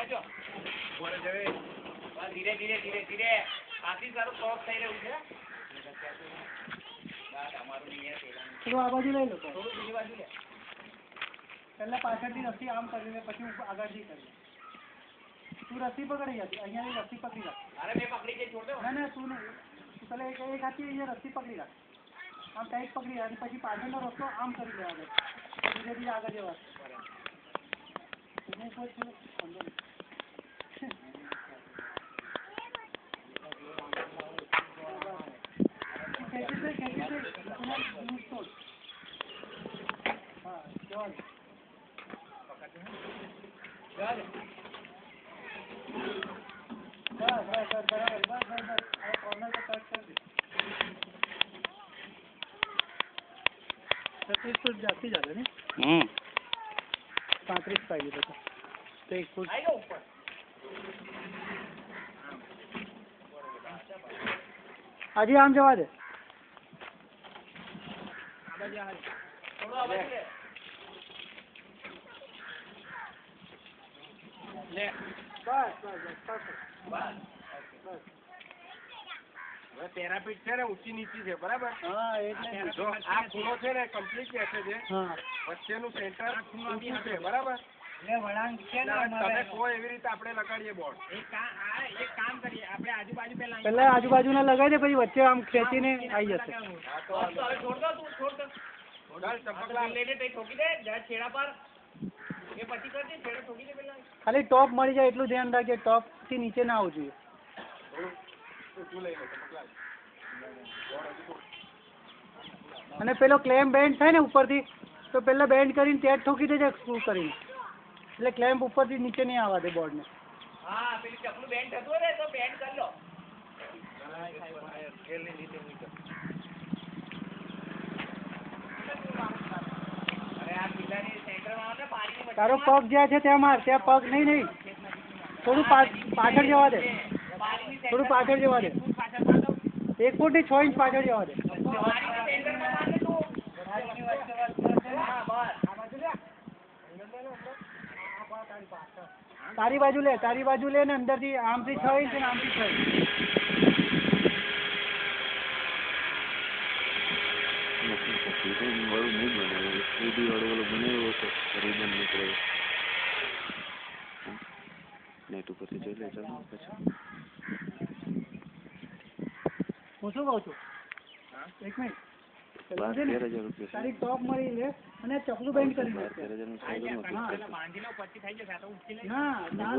જો બોલે જવે ધીરે ધીરે ધીરે ધીરે આથી સારું ટોપ થઈ રહ્યું છે અમારું નહીં થોડું આ બાજુ લઈ લો થોડું બીજી બાજુ લે પહેલા પાછળથી રસ્સી આમ કરીને પછી આગળથી કરી તું રસ્સી પકડી જતી અહીંયાની રસ્સી પકડી રાખ અરે મેં પકડી જઈ છોડ દો ના ના તું નહીં તું પહેલાં એક હાથથી અહીંયા રસ્સી પકડી રાખ આમ ટાઈટ પકડી રાખ પછી પાછળનો રસ્તો આમ કરી લેવાનો ધીરે ધીરે આગળ જવા फुट जाती जा रहे 35 पाहिजे त्याचा ते 1 फूट आजी आम जवा दे લે બસ બસ હવે પેરાપીટ છે ને ઊંચી નીચી છે બરાબર હા એટલે જો આ ખૂણો છે ને કમ્પ્લીટ બેસે છે હા વચ્ચેનું સેન્ટર ઊંચું છે બરાબર એટલે વળાંક છે ને તમે કોઈ એવી રીતે આપણે લગાડીએ બોર્ડ એક કામ કરીએ આપણે આજુબાજુ પહેલા આજુબાજુના લગાવી દે પછી વચ્ચે આમ ખેંચીને આવી જશે છોડ દો તું છોડ દો ચપકલા લઈને તે ઠોકી દે જરા છેડા પર એ પછી કરજે છેડો ઠોકી દે પેલા ખાલી ટોપ મળી જાય એટલું ધ્યાન રાખજે ટોપ થી નીચે ના આવવું જોઈએ અને પેલો ક્લેમ્પ બેન્ડ થાય ને ઉપરથી તો પેલા બેન્ડ કરીને ત્યાં ઠોકી દેજે સ્ક્રૂ કરીને એટલે ક્લેમ્પ ઉપરથી નીચે નહીં આવવા દે બોર્ડને હા પેલી ચપલું બેન્ડ થતું હોય ને તો બેન્ડ કરી લો અરે આ પિલ્લાની સેન્ટરમાં આવે ને પાણીની તારો પગ જ્યાં છે ત્યાં માર ત્યાં પગ નહીં થોડું પાછળ જવા દે થોડું પાછળ જવા દે 1 ફૂટ થી 6 ઇંચ પાછળ જવા દે તારી બાજુ લે ને અંદરથી આમથી 6 ઇંચ અને આમથી 6 ઇંચ નેટ ઉપરથી જોઈ લેજો પછી હું શું કહું છું 1 મિનિટ તારી ટોપ મળી લે અને ચકલું બેન્ડ કરી લે બાંધી લો પછી થઈ જશે ના